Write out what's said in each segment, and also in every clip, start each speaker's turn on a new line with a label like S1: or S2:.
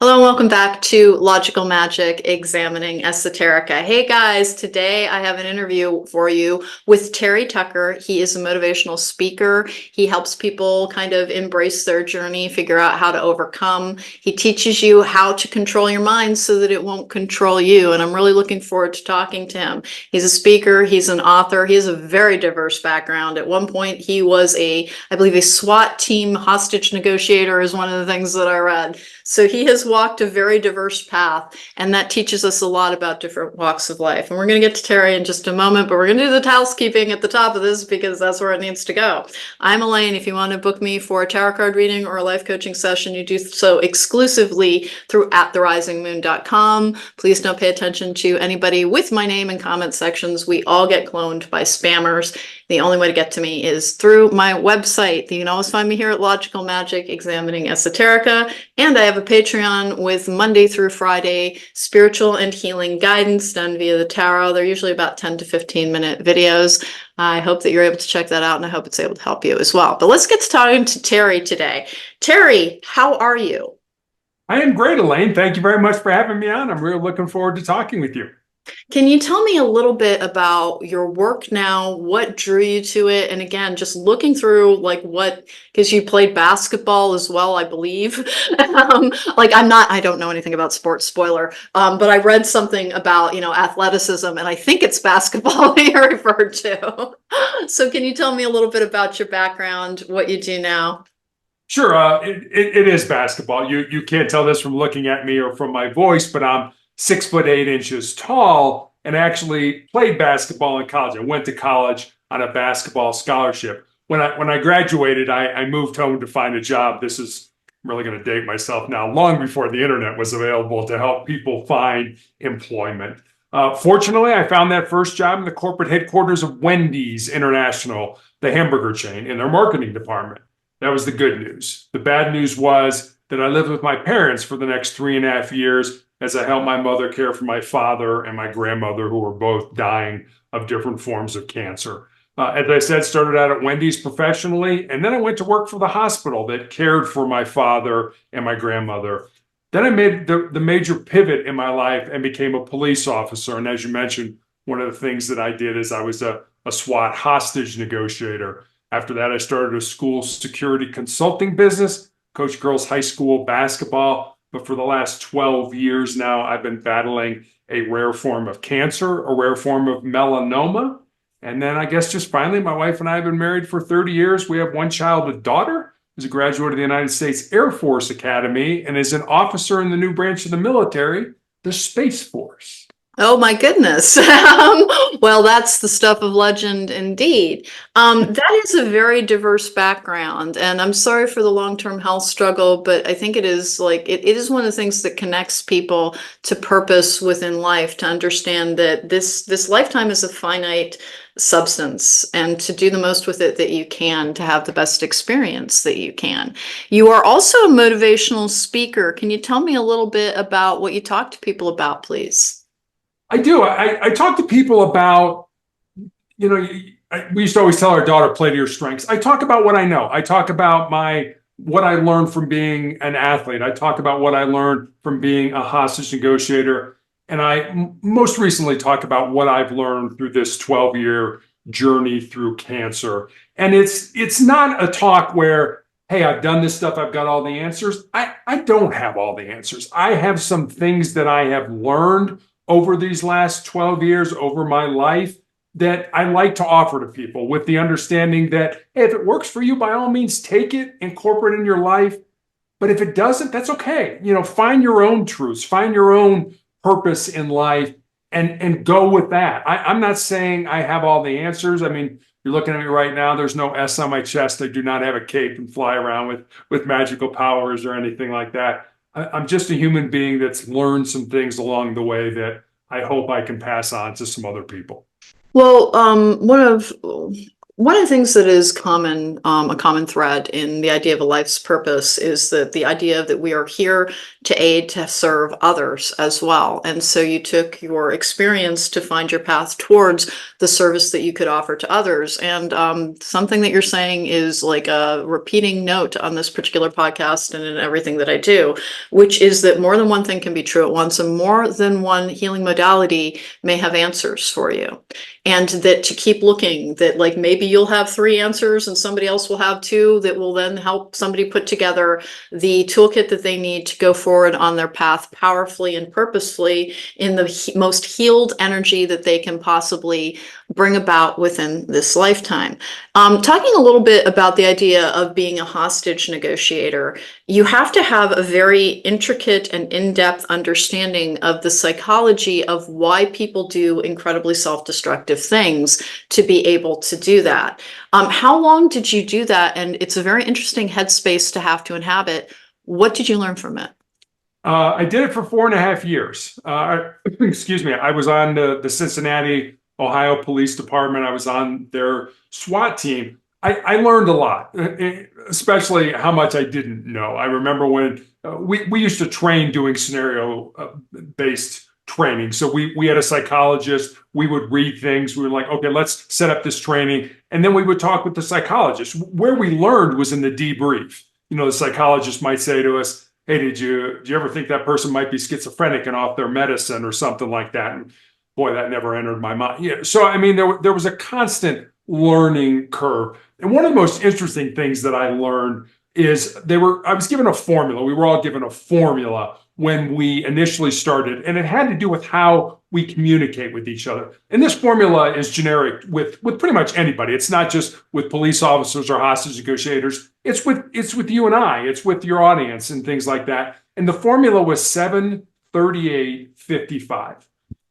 S1: Hello and welcome back to Logical Magic Examining Esoterica. Hey guys, today I have an interview for you with Terry Tucker. He is a motivational speaker. He helps people kind of embrace their journey, figure out how to overcome. He teaches you how to control your mind so that it won't control you. And I'm really looking forward to talking to him. He's a speaker, he's an author, he has a very diverse background. At one point, he was I believe a SWAT team hostage negotiator is one of the things that I read. So he has walked a very diverse path, and that teaches us a lot about different walks of life. And we're going to get to Terry in just a moment, but we're going to do the housekeeping at the top of this because that's where it needs to go. I'm Alane. If you want to book me for a tarot card reading or a life coaching session, you do so exclusively through @therisingmoon.com. Please don't pay attention to anybody with my name in comment sections. We all get cloned by spammers. The only way to get to me is through my website. You can always find me here at Logical Magic Examining Esoterica. And I have a Patreon with Monday through Friday spiritual and healing guidance done via the tarot. They're usually about 10 to 15 minute videos. I hope that you're able to check that out, and I hope it's able to help you as well. But let's get to talking to Terry today. Terry, how are you?
S2: I am great, Alane. Thank you very much for having me on. I'm really looking forward to talking with you.
S1: Can you tell me a little bit about your work now? What drew you to it? And again, just looking through because you played basketball as well, I believe. I don't know anything about sports, spoiler. But I read something about, athleticism, and I think it's basketball that you're referred to. So can you tell me a little bit about your background, what you do now?
S2: Sure. It is basketball. You can't tell this from looking at me or from my voice, but I'm 6'8" tall and actually played basketball in college. I went to college on a basketball scholarship. When I graduated, I moved home to find a job. I'm really going to date myself now, long before the internet was available to help people find employment. Fortunately, I found that first job in the corporate headquarters of Wendy's International, the hamburger chain, in their marketing department. That was the good news. The bad news was that I lived with my parents for the next 3.5 years as I helped my mother care for my father and my grandmother, who were both dying of different forms of cancer. As I said, started out at Wendy's professionally, and then I went to work for the hospital that cared for my father and my grandmother. Then I made the major pivot in my life and became a police officer. And as you mentioned, one of the things that I did is I was a SWAT hostage negotiator. After that, I started a school security consulting business, coached girls high school basketball. But for the last 12 years now, I've been battling a rare form of cancer, a rare form of melanoma. And then I guess just finally, my wife and I have been married for 30 years. We have one child, a daughter, who's a graduate of the United States Air Force Academy and is an officer in the new branch of the military, the Space Force.
S1: Oh my goodness. Well, that's the stuff of legend indeed. That is a very diverse background, and I'm sorry for the long-term health struggle, but I think it is it is one of the things that connects people to purpose within life, to understand that this lifetime is a finite substance, and to do the most with it that you can, to have the best experience that you can. You are also a motivational speaker. Can you tell me a little bit about what you talk to people about, please?
S2: I do. I talk to people about, we used to always tell our daughter, play to your strengths. I talk about what I know. I talk about what I learned from being an athlete. I talk about what I learned from being a hostage negotiator. And I most recently talk about what I've learned through this 12-year journey through cancer. And it's not a talk where, hey, I've done this stuff, I've got all the answers. I don't have all the answers. I have some things that I have learned over these last 12 years, over my life, that I like to offer to people, with the understanding that, hey, if it works for you, by all means, take it, incorporate it in your life. But if it doesn't, that's okay. Find your own truths, find your own purpose in life, and go with that. I'm not saying I have all the answers. I mean, you're looking at me right now, there's no S on my chest. I do not have a cape and fly around with magical powers or anything like that. I'm just a human being that's learned some things along the way that I hope I can pass on to some other people.
S1: Well, one of the things that is common, a common thread in the idea of a life's purpose, is that the idea that we are here to aid, to serve others as well. And so you took your experience to find your path towards the service that you could offer to others. And something that you're saying is like a repeating note on this particular podcast and in everything that I do, which is that more than one thing can be true at once, and more than one healing modality may have answers for you. And that to keep looking, that like maybe you'll have 3 answers and somebody else will have 2 that will then help somebody put together the toolkit that they need to go forward on their path powerfully and purposefully in the most healed energy that they can possibly bring about within this lifetime. Talking a little bit about the idea of being a hostage negotiator, you have to have a very intricate and in-depth understanding of the psychology of why people do incredibly self-destructive things to be able to do that. How long did you do that? And it's a very interesting headspace to have to inhabit. What did you learn from it?
S2: I did it for 4.5 years. Excuse me. I was on the Cincinnati, Ohio Police Department. I was on their SWAT team. I learned a lot, especially how much I didn't know. I remember when we used to train doing scenario-based training. So we had a psychologist. We would read things. We were like, okay, let's set up this training. And then we would talk with the psychologist. Where we learned was in the debrief. You know, the psychologist might say to us, hey, did you ever think that person might be schizophrenic and off their medicine or something like that? And boy, that never entered my mind. Yeah. So, I mean, there was a constant learning curve. And one of the most interesting things that I learned is I was given a formula. We were all given a formula when we initially started, and it had to do with how we communicate with each other. And this formula is generic with pretty much anybody. It's not just with police officers or hostage negotiators. It's with you and I. It's with your audience and things like that. And the formula was 7-38-55.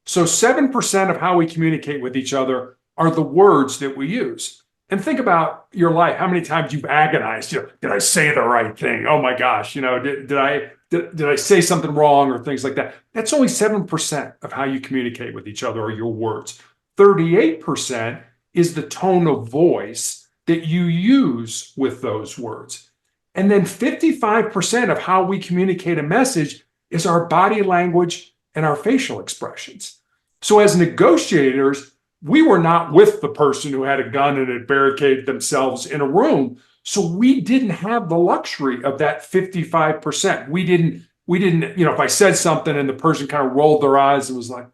S2: So 7% of how we communicate with each other are the words that we use. And think about your life. How many times you've agonized, did I say the right thing? Oh my gosh, did I say something wrong or things like that? That's only 7% of how you communicate with each other or your words. 38% is the tone of voice that you use with those words. And then 55% of how we communicate a message is our body language and our facial expressions. So as negotiators, we were not with the person who had a gun and had barricaded themselves in a room. So we didn't have the luxury of that 55%. We didn't, if I said something and the person kind of rolled their eyes and was like,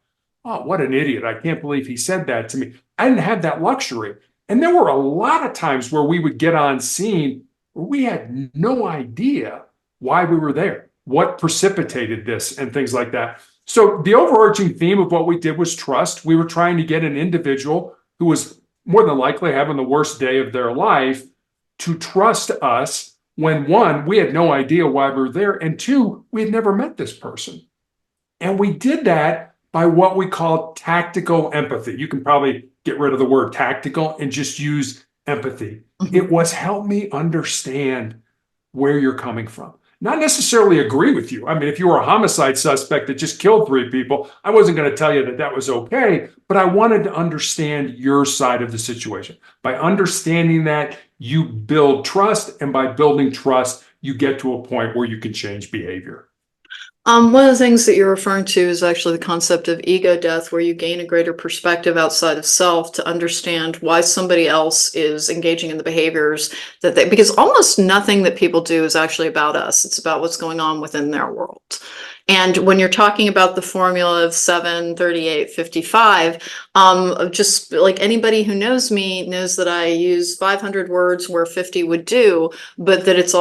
S2: oh, what an idiot. I can't believe he said that to me. I didn't have that luxury. And there were a lot of times where we would get on scene where we had no idea why we were there, what precipitated this and things like that. So the overarching theme of what we did was trust. We were trying to get an individual who was more than likely having the worst day of their life to trust us when, 1, we had no idea why we were there, and 2, we had never met this person. And we did that by what we call tactical empathy. You can probably get rid of the word tactical and just use empathy. Mm-hmm. It was help me understand where you're coming from. Not necessarily agree with you. I mean, if you were a homicide suspect that just killed 3 people, I wasn't going to tell you that that was okay, but I wanted to understand your side of the situation. By understanding that, you build trust, and by building trust, you get to a point where you can change behavior.
S1: One of the things that you're referring to is actually the concept of ego death, where you gain a greater perspective outside of self to understand why somebody else is engaging in the behaviors that because almost nothing that people do is actually about us. It's about what's going on within their world. And when you're talking about the formula of 7-38-55, just like anybody who knows me knows that I use 500 words where 50 would do, but that it's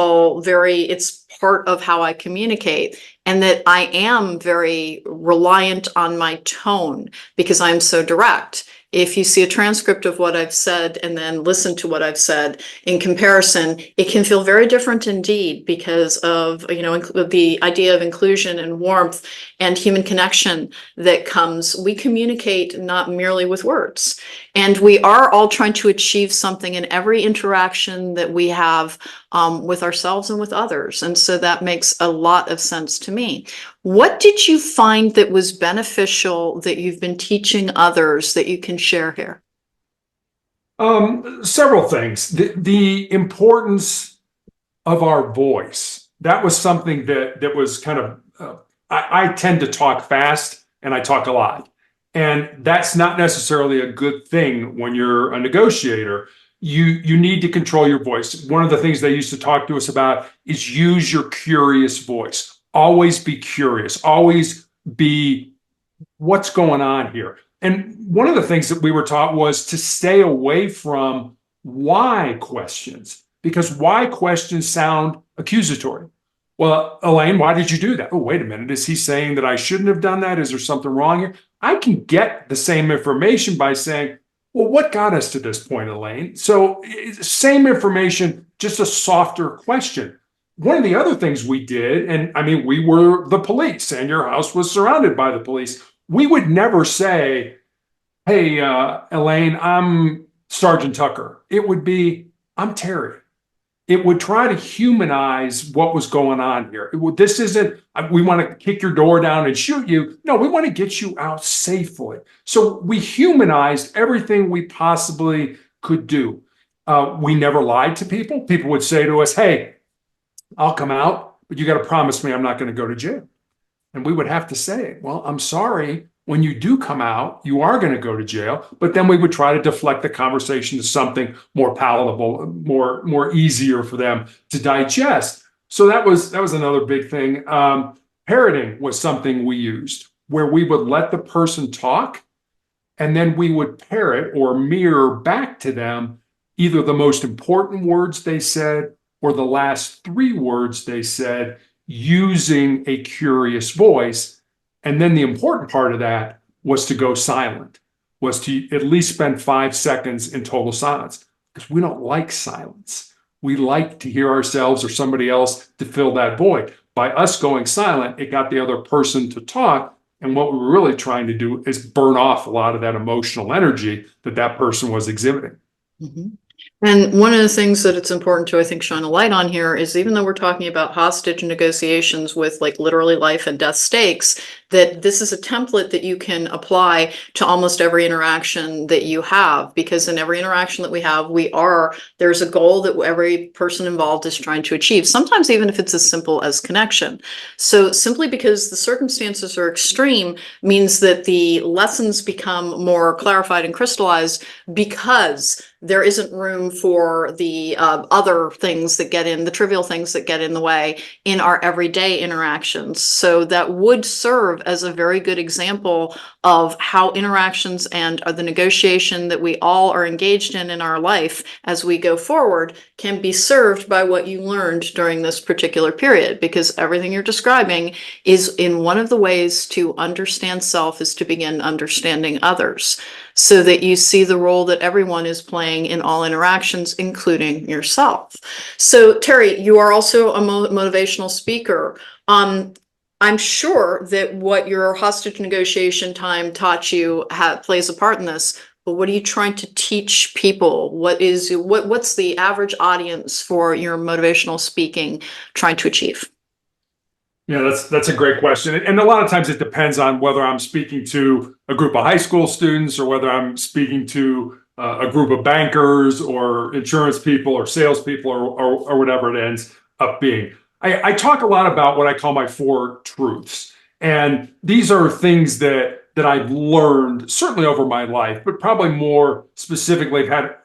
S1: part of how I communicate. And that I am very reliant on my tone because I'm so direct. If you see a transcript of what I've said and then listen to what I've said in comparison, it can feel very different indeed because of, the idea of inclusion and warmth and human connection that comes. We communicate not merely with words. And we are all trying to achieve something in every interaction that we have with ourselves and with others. And so that makes a lot of sense to me. What did you find that was beneficial that you've been teaching others that you can share here?
S2: Several things. The importance of our voice. That was something that was kind of I tend to talk fast and I talk a lot. And that's not necessarily a good thing when you're a negotiator. You need to control your voice. One of the things they used to talk to us about is use your curious voice. Always be curious. Always be what's going on here. And one of the things that we were taught was to stay away from why questions, because why questions sound accusatory. Well, Alane, why did you do that? Oh, wait a minute. Is he saying that I shouldn't have done that? Is there something wrong here? I can get the same information by saying, well, what got us to this point, Alane? So, same information, just a softer question. One of the other things we did, and I mean, we were the police and your house was surrounded by the police. We would never say, hey, Alane, I'm Sergeant Tucker. It would be, I'm Terry. It would try to humanize what was going on here. This isn't, we want to kick your door down and shoot you. No, we want to get you out safely. So we humanized everything we possibly could do. We never lied to people. People would say to us, hey, I'll come out, but you got to promise me I'm not going to go to jail. And we would have to say, well, I'm sorry. When you do come out, you are going to go to jail. But then we would try to deflect the conversation to something more palatable, more easier for them to digest. So that was another big thing. Parroting was something we used where we would let the person talk, and then we would parrot or mirror back to them either the most important words they said or the last three words they said using a curious voice. And then the important part of that was to go silent, was to at least spend 5 seconds in total silence, because we don't like silence. We like to hear ourselves or somebody else to fill that void. By us going silent, it got the other person to talk. And what we were really trying to do is burn off a lot of that emotional energy that that person was exhibiting.
S1: Mm-hmm. And one of the things that it's important to, I think, shine a light on here is, even though we're talking about hostage negotiations with like literally life and death stakes, that this is a template that you can apply to almost every interaction that you have, because in every interaction that we have, there's a goal that every person involved is trying to achieve, sometimes even if it's as simple as connection. So simply because the circumstances are extreme means that the lessons become more clarified and crystallized, because there isn't room for the other things that get in, the trivial things that get in the way in our everyday interactions. So that would serve as a very good example of how interactions and the negotiation that we all are engaged in our life as we go forward can be served by what you learned during this particular period, because everything you're describing is in one of the ways to understand self is to begin understanding others, so that you see the role that everyone is playing in all interactions, including yourself. So Terry, you are also a motivational speaker. I'm sure that what your hostage negotiation time taught you plays a part in this, but what are you trying to teach people? What's the average audience for your motivational speaking trying to achieve?
S2: Yeah, that's a great question. And a lot of times it depends on whether I'm speaking to a group of high school students or whether I'm speaking to a group of bankers or insurance people or salespeople or whatever it ends up being. I talk a lot about what I call my 4 truths. And these are things that I've learned certainly over my life, but probably more specifically, I've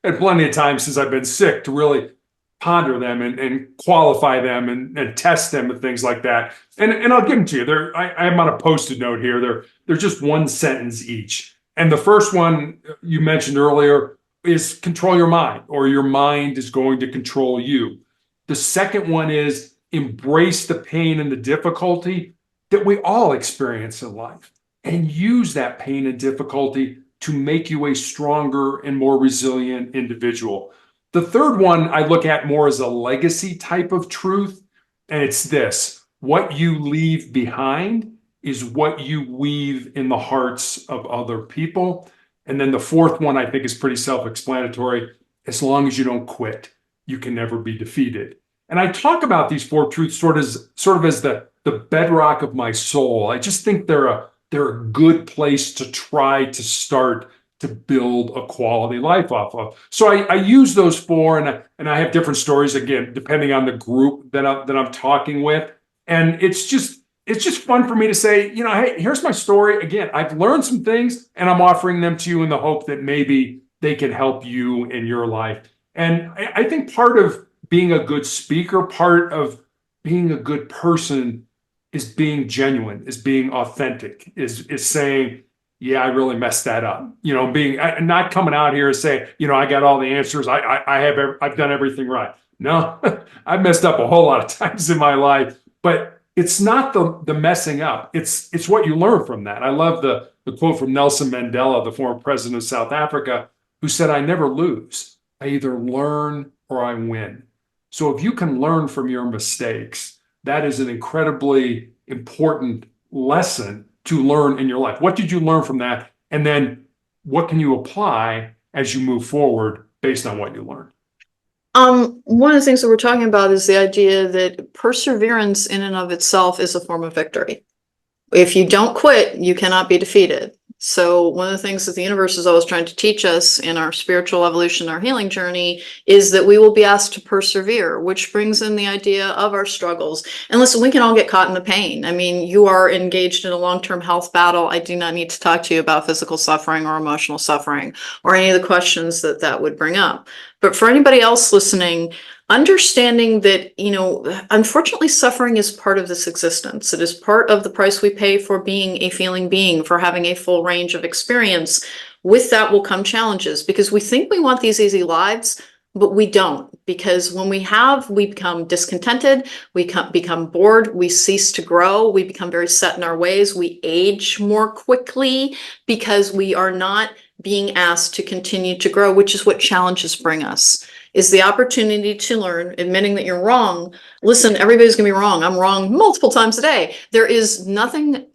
S2: had plenty of time since I've been sick to really ponder them and qualify them and test them and things like that. And I'll give them to you. I'm on a Post-it note here. They're just one sentence each. And the first one you mentioned earlier is control your mind, or your mind is going to control you. The second one is embrace the pain and the difficulty that we all experience in life, and use that pain and difficulty to make you a stronger and more resilient individual. The third one I look at more as a legacy type of truth, and it's this: what you leave behind is what you weave in the hearts of other people. And then the fourth one I think is pretty self-explanatory: as long as you don't quit, you can never be defeated. And I talk about these 4 truths sort of as the bedrock of my soul. I just think they're a good place to try to start to build a quality life off of. So I use those 4, and I have different stories, again, depending on the group that I'm talking with. And it's it's just fun for me to say, hey, here's my story. Again, I've learned some things and I'm offering them to you in the hope that maybe they can help you in your life. And I think part of being a good speaker, part of being a good person is being genuine, is being authentic, is saying, yeah, I really messed that up. Being not coming out here and saying, I got all the answers. I've done everything right. No, I've messed up a whole lot of times in my life, but it's not the messing up. It's what you learn from that. I love the quote from Nelson Mandela, the former president of South Africa, who said, I never lose. I either learn or I win. So if you can learn from your mistakes, that is an incredibly important lesson to learn in your life. What did you learn from that? And then what can you apply as you move forward based on what you learned?
S1: One of the things that we're talking about is the idea that perseverance in and of itself is a form of victory. If you don't quit, you cannot be defeated. So one of the things that the universe is always trying to teach us in our spiritual evolution, our healing journey, is that we will be asked to persevere, which brings in the idea of our struggles. And listen, we can all get caught in the pain. I mean, you are engaged in a long-term health battle. I do not need to talk to you about physical suffering or emotional suffering or any of the questions that would bring up. But for anybody else listening, understanding that, unfortunately, suffering is part of this existence. It is part of the price we pay for being a feeling being, for having a full range of experience. With that will come challenges, because we think we want these easy lives, but we don't. Because when we become discontented, we become bored, we cease to grow, we become very set in our ways, we age more quickly because we are not being asked to continue to grow, which is what challenges bring us, is the opportunity to learn, admitting that you're wrong. Listen, everybody's gonna be wrong. I'm wrong multiple times a day. There is nothing,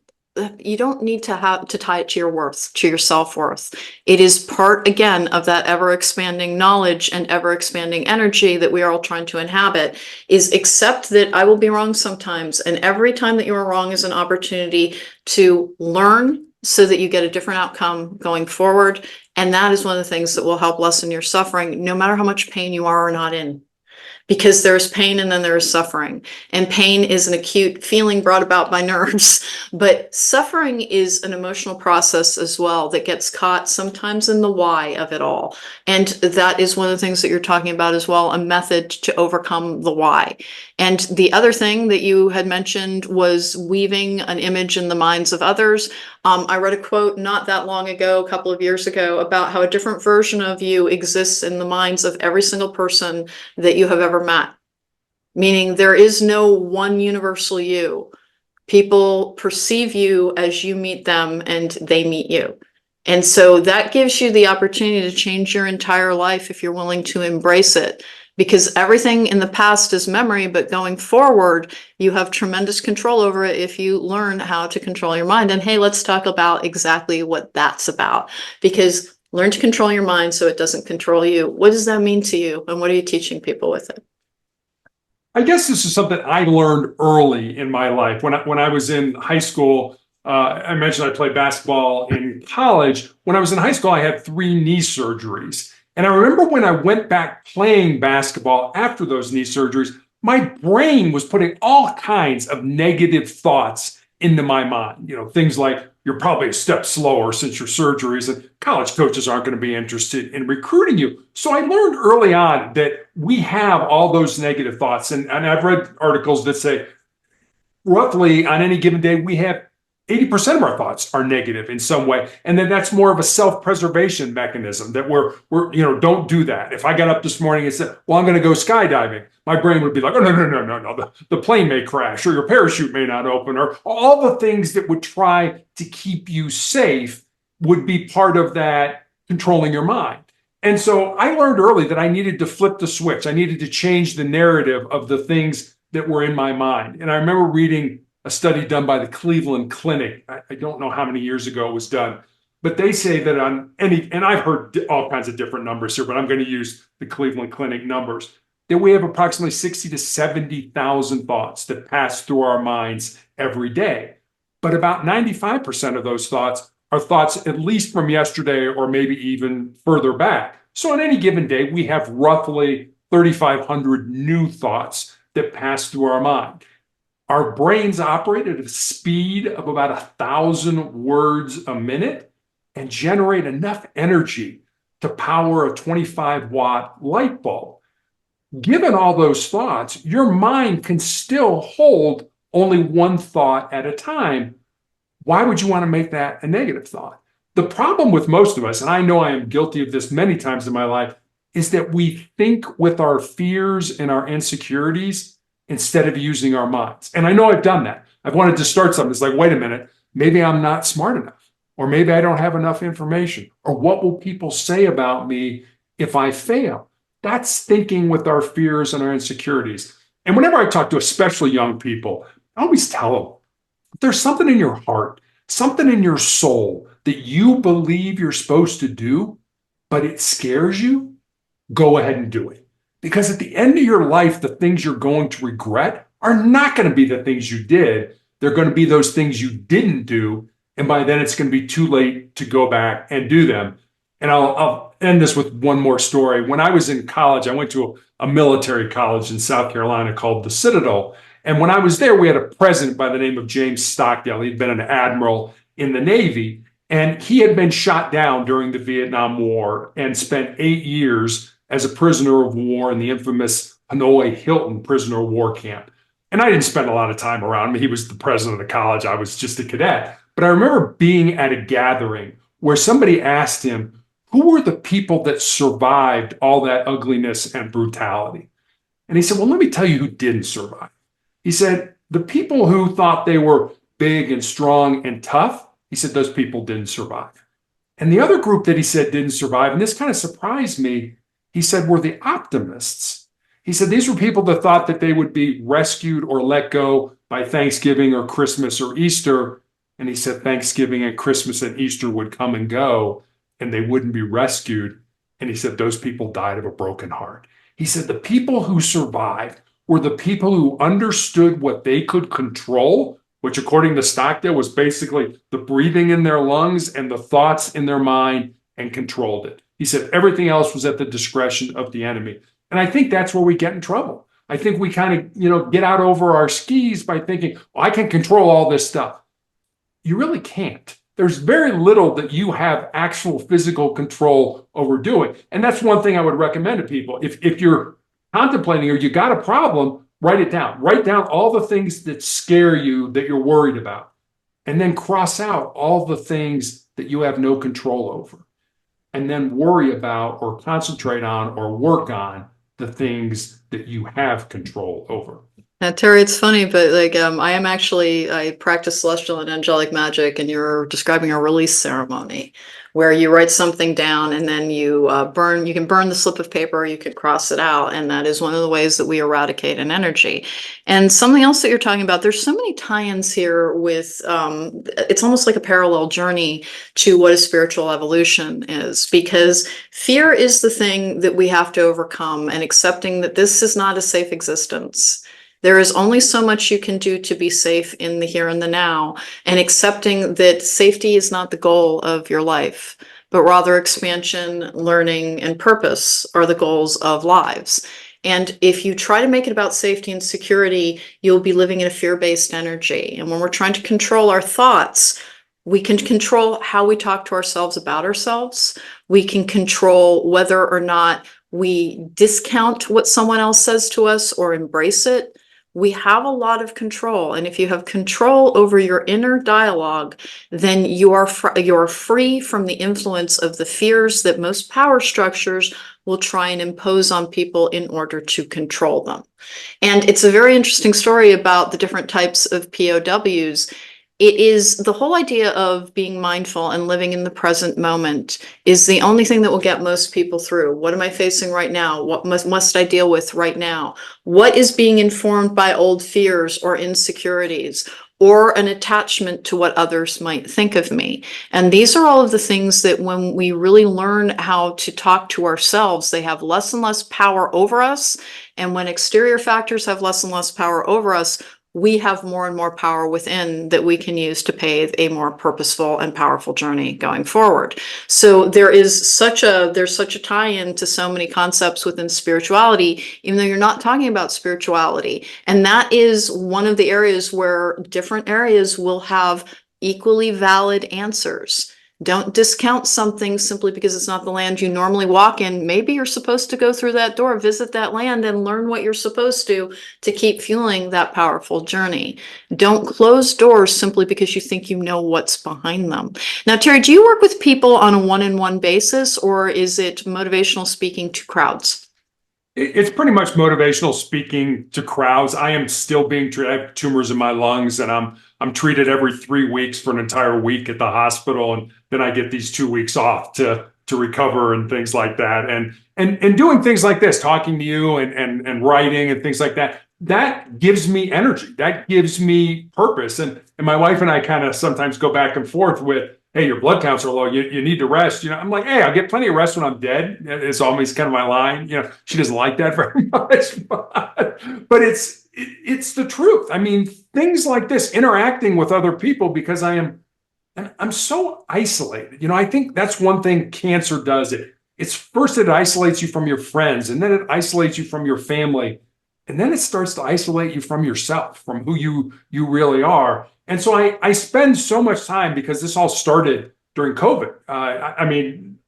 S1: you don't need to have to tie it to your worth, to your self-worth. It is part, again, of that ever-expanding knowledge and ever-expanding energy that we are all trying to inhabit, is accept that I will be wrong sometimes. And every time that you are wrong is an opportunity to learn, so that you get a different outcome going forward. And that is one of the things that will help lessen your suffering, no matter how much pain you are or not in. Because there's pain and then there's suffering. And pain is an acute feeling brought about by nerves. But suffering is an emotional process as well that gets caught sometimes in the why of it all. And that is one of the things that you're talking about as well, a method to overcome the why. And the other thing that you had mentioned was weaving an image in the minds of others. I read a quote not that long ago, a couple of years ago, about how a different version of you exists in the minds of every single person that you have ever met. Meaning there is no one universal you. People perceive you as you meet them and they meet you. And so that gives you the opportunity to change your entire life if you're willing to embrace it. Because everything in the past is memory, but going forward, you have tremendous control over it if you learn how to control your mind. And hey, let's talk about exactly what that's about. Because learn to control your mind so it doesn't control you. What does that mean to you? And what are you teaching people with it?
S2: I guess this is something I learned early in my life. When I was in high school, I mentioned I played basketball in college. When I was in high school, I had 3 knee surgeries. And I remember when I went back playing basketball after those knee surgeries, my brain was putting all kinds of negative thoughts into my mind. Things like, you're probably a step slower since your surgeries, and college coaches aren't going to be interested in recruiting you. So I learned early on that we have all those negative thoughts. And I've read articles that say roughly on any given day, we have 80% of our thoughts are negative in some way. And then that's more of a self-preservation mechanism that we're don't do that. If I got up this morning and said, well, I'm going to go skydiving, my brain would be like, oh, no. The plane may crash, or your parachute may not open, or all the things that would try to keep you safe would be part of that controlling your mind. And so I learned early that I needed to flip the switch. I needed to change the narrative of the things that were in my mind. And I remember reading a study done by the Cleveland Clinic. I don't know how many years ago it was done, but they say that on any, and I've heard all kinds of different numbers here, but I'm going to use the Cleveland Clinic numbers, that we have approximately 60 to 70,000 thoughts that pass through our minds every day. But about 95% of those thoughts are thoughts at least from yesterday or maybe even further back. So on any given day, we have roughly 3,500 new thoughts that pass through our mind. Our brains operate at a speed of about 1,000 words a minute and generate enough energy to power a 25-watt light bulb. Given all those thoughts, your mind can still hold only one thought at a time. Why would you want to make that a negative thought? The problem with most of us, and I know I am guilty of this many times in my life, is that we think with our fears and our insecurities instead of using our minds. And I know I've done that. I've wanted to start something. It's like, wait a minute, maybe I'm not smart enough, or maybe I don't have enough information, or what will people say about me if I fail? That's thinking with our fears and our insecurities. And whenever I talk to especially young people, I always tell them, if there's something in your heart, something in your soul that you believe you're supposed to do, but it scares you, go ahead and do it. Because at the end of your life, the things you're going to regret are not going to be the things you did. They're going to be those things you didn't do. And by then it's going to be too late to go back and do them. And I'll end this with one more story. When I was in college, I went to a military college in South Carolina called the Citadel. And when I was there, we had a president by the name of James Stockdale. He'd been an admiral in the Navy, and he had been shot down during the Vietnam War and spent 8 years as a prisoner of war in the infamous Hanoi Hilton prisoner of war camp. And I didn't spend a lot of time around him. He was the president of the college. I was just a cadet. But I remember being at a gathering where somebody asked him, who were the people that survived all that ugliness and brutality? And he said, well, let me tell you who didn't survive. He said, the people who thought they were big and strong and tough, he said, those people didn't survive. And the other group that he said didn't survive, and this kind of surprised me, he said, were the optimists. He said, these were people that thought that they would be rescued or let go by Thanksgiving or Christmas or Easter. And he said, Thanksgiving and Christmas and Easter would come and go, and they wouldn't be rescued. And he said, those people died of a broken heart. He said, the people who survived were the people who understood what they could control, which according to Stockdale was basically the breathing in their lungs and the thoughts in their mind, and controlled it. He said everything else was at the discretion of the enemy. And I think that's where we get in trouble. I think we kind of, get out over our skis by thinking, I can control all this stuff. You really can't. There's very little that you have actual physical control over doing. And that's one thing I would recommend to people. If you're contemplating or you got a problem, write it down. Write down all the things that scare you, that you're worried about, and then cross out all the things that you have no control over. And then worry about or concentrate on or work on the things that you have control over.
S1: Now, Terry, it's funny, but I practice celestial and angelic magic, and you're describing a release ceremony where you write something down and then you can burn the slip of paper, you could cross it out. And that is one of the ways that we eradicate an energy. And something else that you're talking about, there's so many tie-ins here with, it's almost like a parallel journey to what a spiritual evolution is, because fear is the thing that we have to overcome, and accepting that this is not a safe existence. There is only so much you can do to be safe in the here and the now, and accepting that safety is not the goal of your life, but rather expansion, learning, and purpose are the goals of lives. And if you try to make it about safety and security, you'll be living in a fear-based energy. And when we're trying to control our thoughts, we can control how we talk to ourselves about ourselves. We can control whether or not we discount what someone else says to us or embrace it. We have a lot of control. And if you have control over your inner dialogue, then you are free from the influence of the fears that most power structures will try and impose on people in order to control them. And it's a very interesting story about the different types of POWs. It is the whole idea of being mindful and living in the present moment is the only thing that will get most people through. What am I facing right now? What must I deal with right now? What is being informed by old fears or insecurities or an attachment to what others might think of me? And these are all of the things that when we really learn how to talk to ourselves, they have less and less power over us. And when exterior factors have less and less power over us, we have more and more power within that we can use to pave a more purposeful and powerful journey going forward. So there's such a tie-in to so many concepts within spirituality, even though you're not talking about spirituality. And that is one of the areas where different areas will have equally valid answers. Don't discount something simply because it's not the land you normally walk in. Maybe you're supposed to go through that door, visit that land, and learn what you're supposed to keep fueling that powerful journey. Don't close doors simply because you think you know what's behind them. Now, Terry, do you work with people on a one-on-one basis, or is it motivational speaking to crowds?
S2: It's pretty much motivational speaking to crowds. I am still being treated. I have tumors in my lungs, and I'm treated every 3 weeks for an entire week at the hospital, and then I get these 2 weeks off to recover and things like that. And doing things like this, talking to you and writing and things like that, that gives me energy. That gives me purpose. And my wife and I kind of sometimes go back and forth with, hey, your blood counts are low. You need to rest. I'm like, hey, I'll get plenty of rest when I'm dead. It's always kind of my line. She doesn't like that very much, but it's the truth. I mean, things like this, interacting with other people, because I'm so isolated. I think that's one thing cancer does. It isolates you from your friends, and then it isolates you from your family, and then it starts to isolate you from yourself, from who you really are. And so I spend so much time, because this all started during COVID. I mean,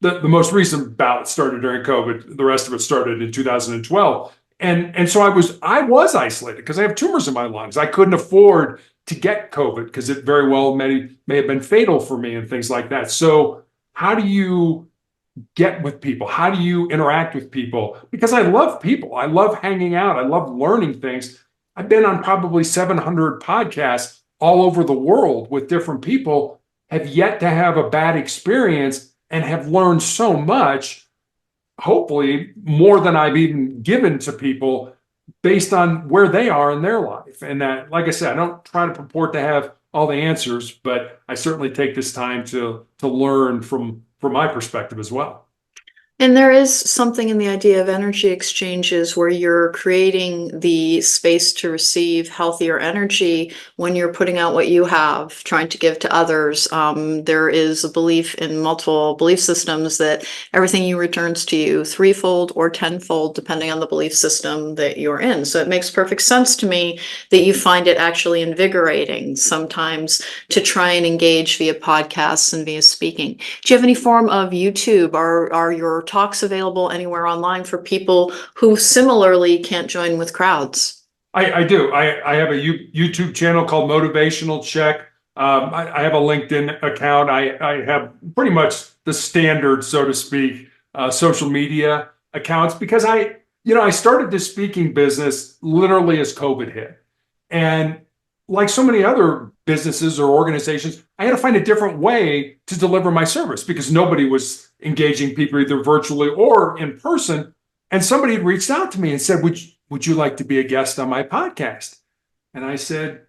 S2: the most recent bout started during COVID. The rest of it started in 2012. And so I was isolated because I have tumors in my lungs. I couldn't afford to get COVID because it very well may have been fatal for me and things like that. So how do you get with people? How do you interact with people? Because I love people. I love hanging out. I love learning things. I've been on probably 700 podcasts all over the world with different people, have yet to have a bad experience, and have learned so much, hopefully more than I've even given to people, based on where they are in their life. And that, like I said, I don't try to purport to have all the answers, but I certainly take this time to learn from my perspective as well.
S1: And there is something in the idea of energy exchanges where you're creating the space to receive healthier energy when you're putting out what you have, trying to give to others. There is a belief in multiple belief systems that everything you returns to you threefold or tenfold, depending on the belief system that you're in. So it makes perfect sense to me that you find it actually invigorating sometimes to try and engage via podcasts and via speaking. Do you have any form of YouTube? Are your talks available anywhere online for people who similarly can't join with crowds?
S2: I do. I have a YouTube channel called Motivational Check. I have a LinkedIn account. I have pretty much the standard, so to speak, social media accounts, because I started this speaking business literally as COVID hit. And like so many other businesses or organizations, I had to find a different way to deliver my service because nobody was engaging people either virtually or in person. And somebody had reached out to me and said, would you like to be a guest on my podcast? And I said,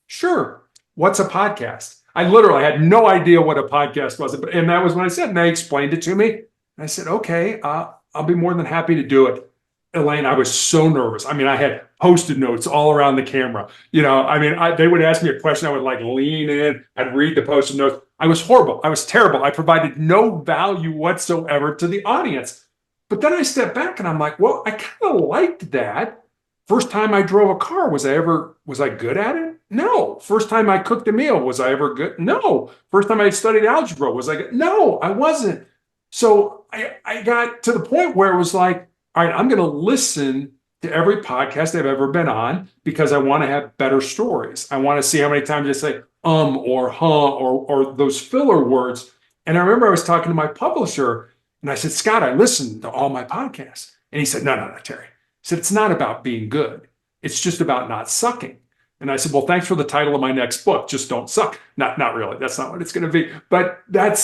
S2: sure. What's a podcast? I literally had no idea what a podcast was. And that was when I said, and they explained it to me. And I said, okay, I'll be more than happy to do it. Alane, I was so nervous. I mean, I had Post-it notes all around the camera. They would ask me a question. I would lean in. I'd read the Post-it notes. I was horrible. I was terrible. I provided no value whatsoever to the audience. But then I stepped back and I'm like, well, I kind of liked that. First time I drove a car, was I good at it? No. First time I cooked a meal, was I ever good? No. First time I studied algebra, was I good? No, I wasn't. So I got to the point where it was like, all right, I'm going to listen to every podcast I've ever been on because I want to have better stories. I want to see how many times I say or huh or those filler words. And I remember I was talking to my publisher and I said, Scott, I listened to all my podcasts. And he said, no, Terry. He said, it's not about being good. It's just about not sucking. And I said, well, thanks for the title of my next book. Just don't suck. Not really. That's not what it's going to be. But I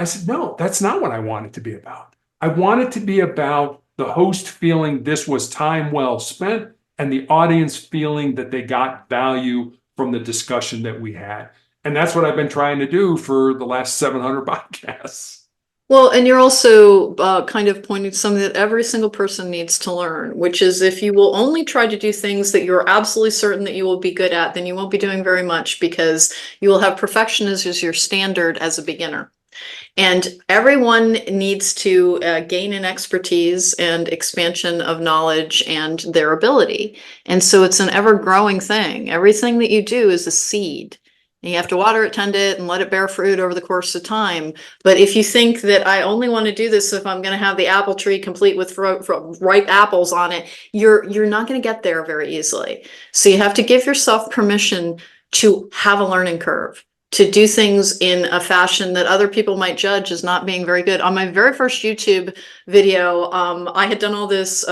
S2: said, no, that's not what I want it to be about. I want it to be about the host feeling this was time well spent and the audience feeling that they got value from the discussion that we had. And that's what I've been trying to do for the last 700 podcasts.
S1: Well, and you're also kind of pointing to something that every single person needs to learn, which is if you will only try to do things that you're absolutely certain that you will be good at, then you won't be doing very much because you will have perfectionism as your standard as a beginner. And everyone needs to gain an expertise and expansion of knowledge and their ability. And so it's an ever growing thing. Everything that you do is a seed. And you have to water it, tend it, and let it bear fruit over the course of time. But if you think that I only want to do this if I'm going to have the apple tree complete with ripe apples on it, you're not going to get there very easily. So you have to give yourself permission to have a learning curve, to do things in a fashion that other people might judge as not being very good. On my very first YouTube video, I had done all this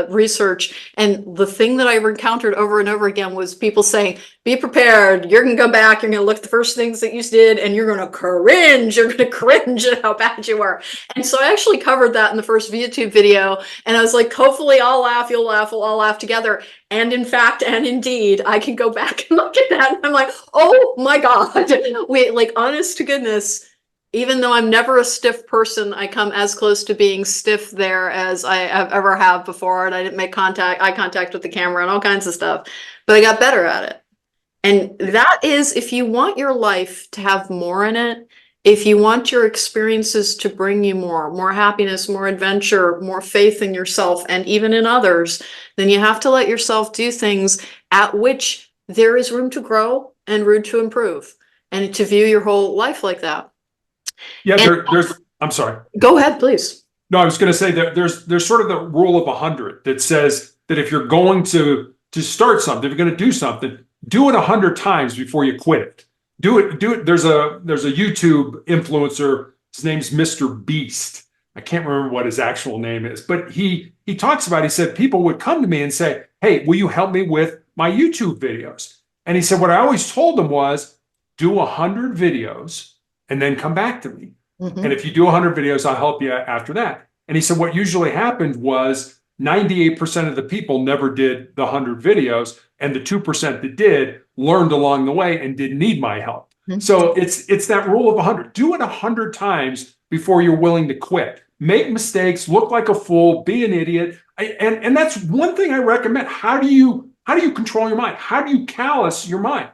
S1: research, and the thing that I encountered over and over again was people saying, be prepared, you're gonna go back, you're gonna look at the first things that you did, and you're gonna cringe at how bad you were. And so I actually covered that in the first YouTube video, and I was like, hopefully I'll laugh, you'll laugh, we'll all laugh together. And in fact, and indeed, I can go back and look at that, and I'm like, oh my God. Wait, like, honest to goodness, even though I'm never a stiff person, I come as close to being stiff there as I ever have before. And I didn't make eye contact with the camera and all kinds of stuff, but I got better at it. And that is, if you want your life to have more in it, if you want your experiences to bring you more happiness, more adventure, more faith in yourself and even in others, then you have to let yourself do things at which there is room to grow and room to improve, and to view your whole life like that.
S2: Yeah,
S1: And
S2: there's. I'm sorry.
S1: go ahead, please.
S2: No, I was going to say that there's sort of the rule of 100 that says that if you're going to start something, if you're going to do something, do it 100 times before you quit it. Do it. There's a YouTube influencer. His name's Mr. Beast. I can't remember what his actual name is, but he talks about. He said people would come to me and say, "Hey, will you help me with my YouTube videos?" And he said, what I always told him was, do 100 videos and then come back to me.
S1: Mm-hmm.
S2: And if you do 100 videos, I'll help you after that. And he said, what usually happened was 98% of the people never did the 100 videos, and the 2% that did learned along the way and didn't need my help. Mm-hmm. So it's that rule of 100. Do it 100 times before you're willing to quit. Make mistakes, look like a fool, be an idiot. And that's one thing I recommend. How do you control your mind? How do you callous your mind?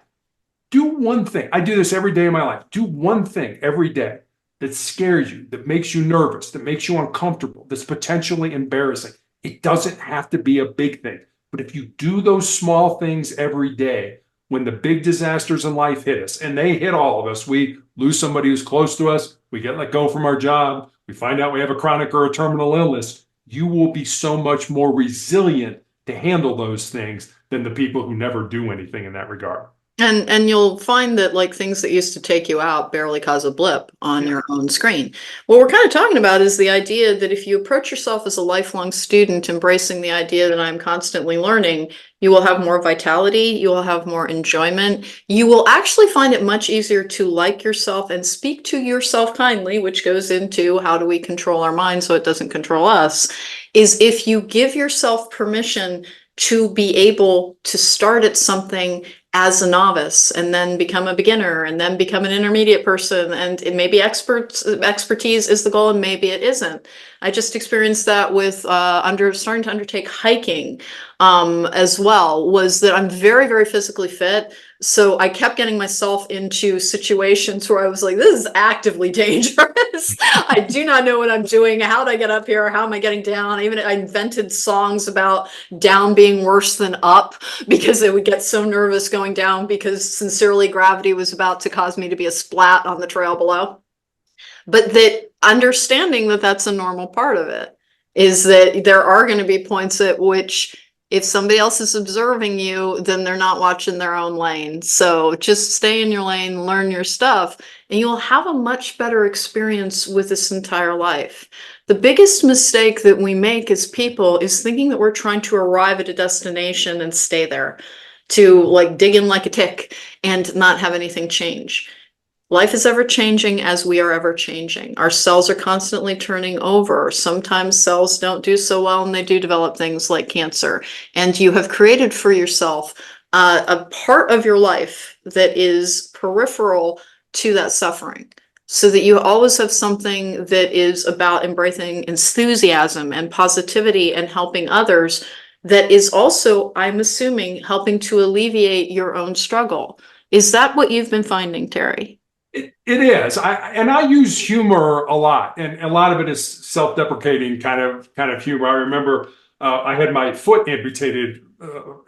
S2: Do one thing. I do this every day of my life. Do one thing every day that scares you, that makes you nervous, that makes you uncomfortable, that's potentially embarrassing. It doesn't have to be a big thing. But if you do those small things every day, when the big disasters in life hit us, and they hit all of us, we lose somebody who's close to us, we get let go from our job, we find out we have a chronic or a terminal illness, you will be so much more resilient to handle those things than the people who never do anything in that regard.
S1: And you'll find that like things that used to take you out barely cause a blip on your own screen. What we're kind of talking about is the idea that if you approach yourself as a lifelong student, embracing the idea that I'm constantly learning, you will have more vitality, you will have more enjoyment. You will actually find it much easier to like yourself and speak to yourself kindly, which goes into how do we control our mind so it doesn't control us, is if you give yourself permission to be able to start at something as a novice and then become a beginner and then become an intermediate person. And it may be expertise is the goal and maybe it isn't. I just experienced that with starting to undertake hiking as well, was that I'm very, very physically fit. So I kept getting myself into situations where I was like, this is actively dangerous. I do not know what I'm doing. How do I get up here? How am I getting down? I invented songs about down being worse than up because I would get so nervous going down because sincerely gravity was about to cause me to be a splat on the trail below. But that understanding that that's a normal part of it is that there are going to be points at which if somebody else is observing you, then they're not watching their own lane. So just stay in your lane, learn your stuff, and you'll have a much better experience with this entire life. The biggest mistake that we make as people is thinking that we're trying to arrive at a destination and stay there, to like dig in like a tick and not have anything change. Life is ever changing as we are ever changing. Our cells are constantly turning over. Sometimes cells don't do so well and they do develop things like cancer. And you have created for yourself a part of your life that is peripheral to that suffering. so that you always have something that is about embracing enthusiasm and positivity and helping others, that is also, I'm assuming, helping to alleviate your own struggle. Is that what you've been finding, Terry?
S2: It is. I use humor a lot, and a lot of it is self-deprecating kind of humor. I remember I had my foot amputated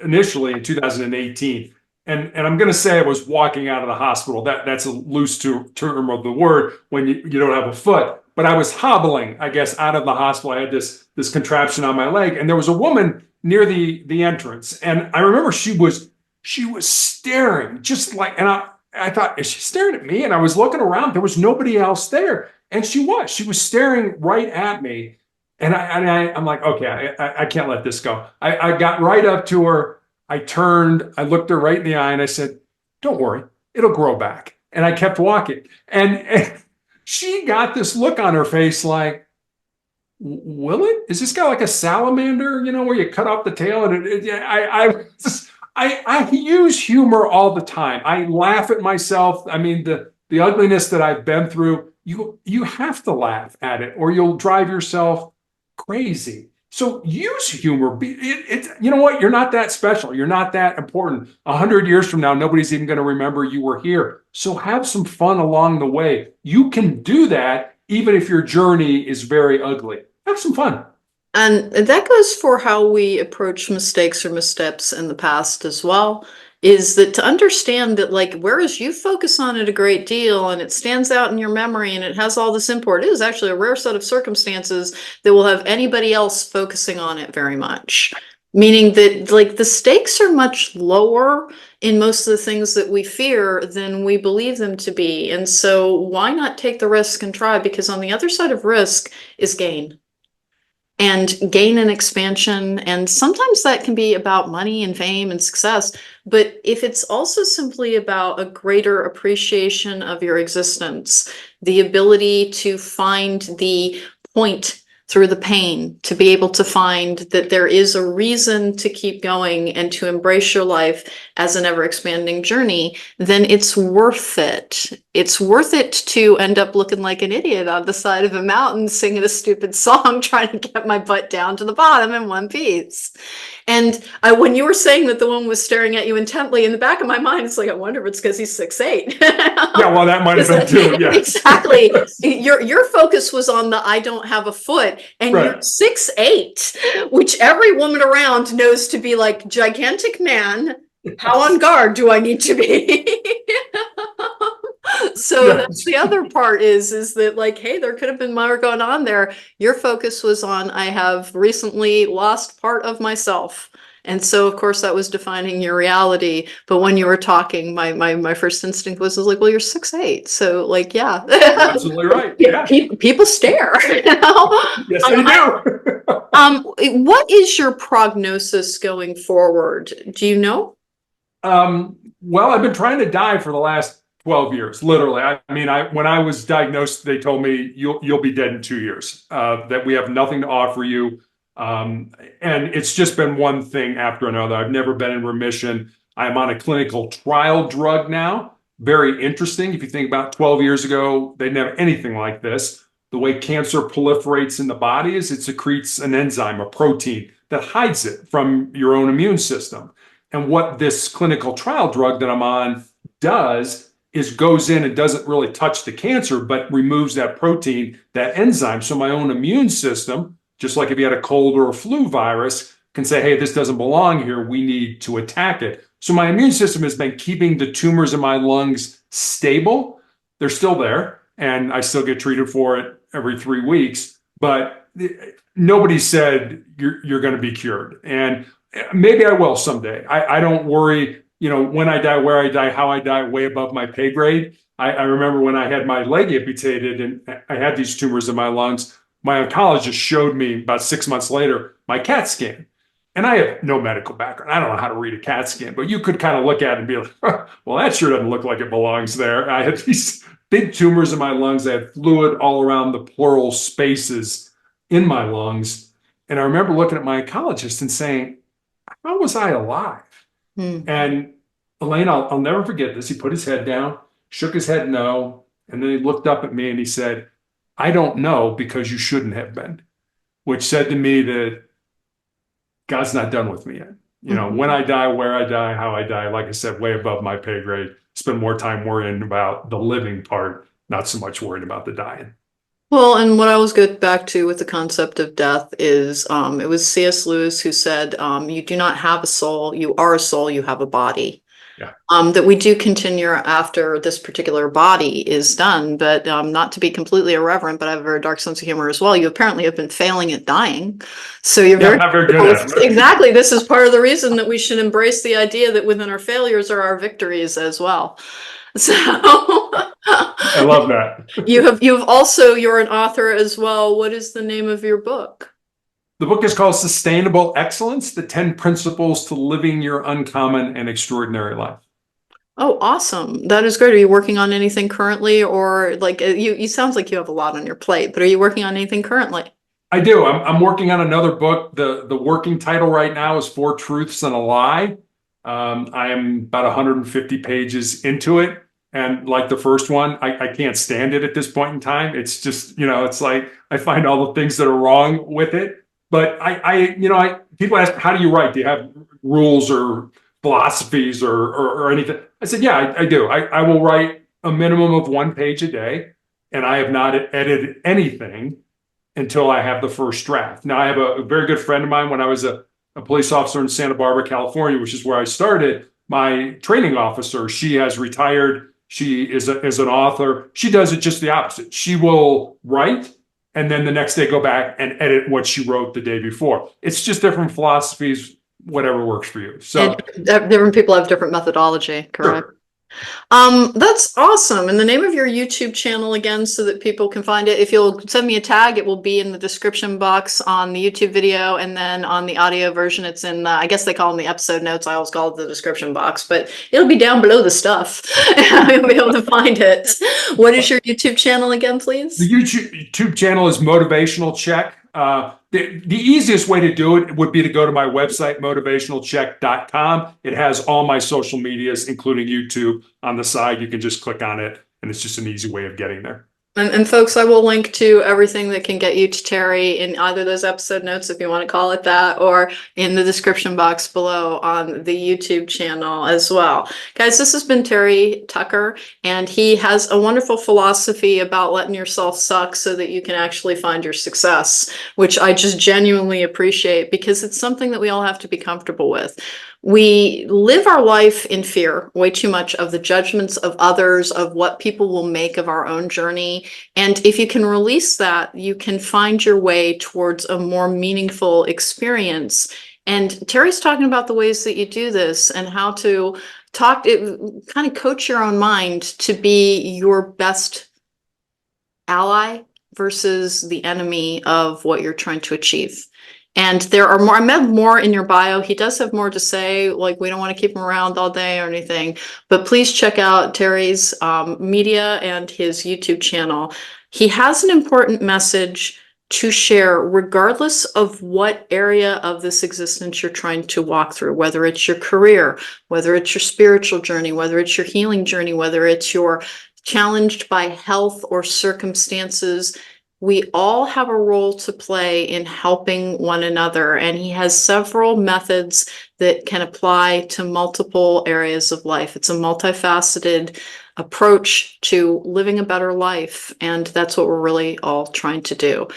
S2: initially in 2018, and I'm going to say I was walking out of the hospital. That's a loose term of the word when you don't have a foot. But I was hobbling, I guess, out of the hospital. I had this contraption on my leg, and there was a woman near the entrance, and I remember she was staring just like, and I thought, is she staring at me? And I was looking around. There was nobody else there. And she was staring right at me. And I'm like, okay, I can't let this go. I got right up to her. I turned, I looked her right in the eye and I said, don't worry, it'll grow back. And I kept walking. And she got this look on her face like, will it? Is this guy like a salamander, where you cut off the tail? And I use humor all the time. I laugh at myself. I mean, the ugliness that I've been through, you have to laugh at it or you'll drive yourself crazy. So use humor. You know what? You're not that special. You're not that important. 100 years from now, nobody's even going to remember you were here. So have some fun along the way. You can do that even if your journey is very ugly. Have some fun.
S1: And that goes for how we approach mistakes or missteps in the past as well, is that to understand that, like, whereas you focus on it a great deal and it stands out in your memory and it has all this import, it is actually a rare set of circumstances that will have anybody else focusing on it very much. Meaning that, like, the stakes are much lower in most of the things that we fear than we believe them to be. And so why not take the risk and try? Because on the other side of risk is gain. And gain and expansion. And sometimes that can be about money and fame and success. But if it's also simply about a greater appreciation of your existence, the ability to find the point through the pain, to be able to find that there is a reason to keep going and to embrace your life as an ever expanding journey, then it's worth it. It's worth it to end up looking like an idiot on the side of a mountain singing a stupid song trying to get my butt down to the bottom in one piece. And when you were saying that the woman was staring at you intently, in the back of my mind, it's like, I wonder if it's because he's 6'8".
S2: Yeah, well, that might have been too. Yeah,
S1: exactly. Your focus was on the I don't have a foot, and
S2: right.
S1: You're 6'8", which every woman around knows to be like gigantic man. How on guard do I need to be? So
S2: Yeah.
S1: that's the other part is that, like, hey, there could have been more going on there. Your focus was on, I have recently lost part of myself. And so, of course, that was defining your reality. But when you were talking, my first instinct was like, well, you're 6'8". So, like, yeah.
S2: You're absolutely right. Yeah.
S1: People stare.
S2: Yes, they do.
S1: What is your prognosis going forward? Do you know?
S2: Well, I've been trying to die for the last 12 years, literally. I mean, when I was diagnosed, they told me you'll be dead in 2 years, that we have nothing to offer you. And it's just been one thing after another. I've never been in remission. I'm on a clinical trial drug now. Very interesting. If you think about 12 years ago, they didn't have anything like this. The way cancer proliferates in the body is it secretes an enzyme, a protein that hides it from your own immune system. And what this clinical trial drug that I'm on does is goes in and doesn't really touch the cancer, but removes that protein, that enzyme. So my own immune system, just like if you had a cold or a flu virus, can say, hey, this doesn't belong here. We need to attack it. So my immune system has been keeping the tumors in my lungs stable. They're still there, and I still get treated for it every 3 weeks. But nobody said you're going to be cured. And maybe I will someday. I don't worry, when I die, where I die, how I die, way above my pay grade. I remember when I had my leg amputated and I had these tumors in my lungs, my oncologist showed me about 6 months later my CAT scan. And I have no medical background. I don't know how to read a CAT scan, but you could kind of look at it and be like, well, that sure doesn't look like it belongs there. I had these big tumors in my lungs. I had fluid all around the pleural spaces in my lungs. And I remember looking at my oncologist and saying, how was I alive? And Alane, I'll never forget this. He put his head down, shook his head no, And then he looked up at me and he said, I don't know because you shouldn't have been, which said to me that God's not done with me yet. You know, when I die, where I die, how I die, like I said, way above my pay grade. Spend more time worrying about the living part, not so much worried about the dying.
S1: Well, and what I always get back to with the concept of death is it was C.S. Lewis who said, you do not have a soul, you are a soul, you have a body.
S2: Yeah.
S1: That we do continue after this particular body is done, but not to be completely irreverent, but I have a very dark sense of humor as well. You apparently have been failing at dying. So you're
S2: Yeah,
S1: very,
S2: not very good at it.
S1: exactly. This is part of the reason that we should embrace the idea that within our failures are our victories as well. So
S2: I love that.
S1: you've also, you're an author as well. What is the name of your book?
S2: The book is called Sustainable Excellence, the 10 Principles to Living Your Uncommon and Extraordinary Life.
S1: Oh, awesome. That is great. Are you working on anything currently, or like you sounds like you have a lot on your plate, but are you working on anything currently?
S2: I do. I'm working on another book. The working title right now is Four Truths and a Lie. I am about 150 pages into it. And like the first one, I can't stand it at this point in time. It's just, you know, it's like I find all the things that are wrong with it. But people ask, how do you write? Do you have rules or philosophies or anything? I said, yeah, I do. I will write a minimum of 1 page a day, and I have not edited anything until I have the first draft. Now, I have a very good friend of mine. When I was a police officer in Santa Barbara, California, which is where I started, my training officer, she has retired. She is an author. She does it just the opposite. She will write and then the next day go back and edit what she wrote the day before. It's just different philosophies, whatever works for you. So
S1: different people have different methodology, correct?
S2: sure.
S1: That's awesome. And the name of your YouTube channel again, so that people can find it. If you'll send me a tag, it will be in the description box on the YouTube video, and then on the audio version, it's in I guess they call them the episode notes. I always call it the description box, but it'll be down below the stuff. You'll be able to find it. What is your YouTube channel again, please?
S2: The YouTube channel is Motivational Check. The easiest way to do it would be to go to my website, motivationalcheck.com. It has all my social medias, including YouTube, on the side. You can just click on it, and it's just an easy way of getting there.
S1: And folks, I will link to everything that can get you to Terry in either those episode notes, if you want to call it that, or in the description box below on the YouTube channel as well. Guys, this has been Terry Tucker, and he has a wonderful philosophy about letting yourself suck so that you can actually find your success, which I just genuinely appreciate, because it's something that we all have to be comfortable with. We live our life in fear way too much of the judgments of others, of what people will make of our own journey. And if you can release that, you can find your way towards a more meaningful experience. And Terry's talking about the ways that you do this and how to kind of coach your own mind to be your best ally versus the enemy of what you're trying to achieve. And there are more, I met more in your bio. He does have more to say, like we don't want to keep him around all day or anything, but please check out Terry's media and his YouTube channel. He has an important message to share regardless of what area of this existence you're trying to walk through, whether it's your career, whether it's your spiritual journey, whether it's your healing journey, whether it's your challenged by health or circumstances. We all have a role to play in helping one another, and he has several methods that can apply to multiple areas of life. It's a multifaceted approach to living a better life, and that's what we're really all trying to do.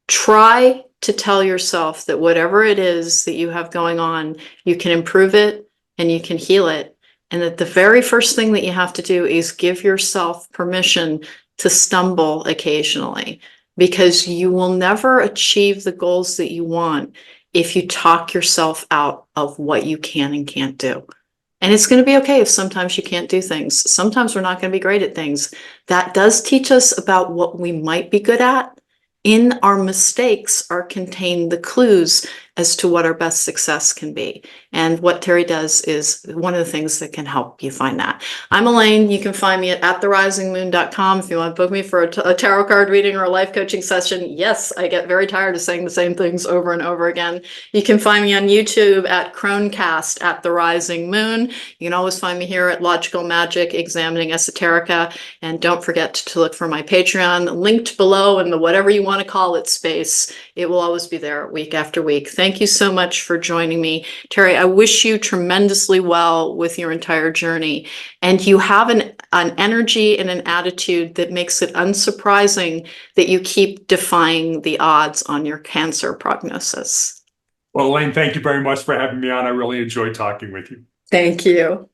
S1: Try to tell yourself that whatever it is that you have going on, you can improve it and you can heal it, and that the very first thing that you have to do is give yourself permission to stumble occasionally. Because you will never achieve the goals that you want if you talk yourself out of what you can and can't do. And it's going to be okay if sometimes you can't do things. Sometimes we're not going to be great at things. That does teach us about what we might be good at. In our mistakes are contained the clues as to what our best success can be. And what Terry does is one of the things that can help you find that. I'm Alane. You can find me at therisingmoon.com if you want to book me for a tarot card reading or a life coaching session. Yes, I get very tired of saying the same things over and over again. You can find me on YouTube at cronecast at the rising moon. You can always find me here at Logical Magic Examining Esoterica. And don't forget to look for my Patreon linked below in the whatever you want to call it space. It will always be there week after week. Thank you so much for joining me. Terry, I wish you tremendously well with your entire journey. And you have an energy and an attitude that makes it unsurprising that you keep defying the odds on your cancer prognosis.
S2: Well, Elaine, thank you very much for having me on. I really enjoyed talking with you.
S1: Thank you.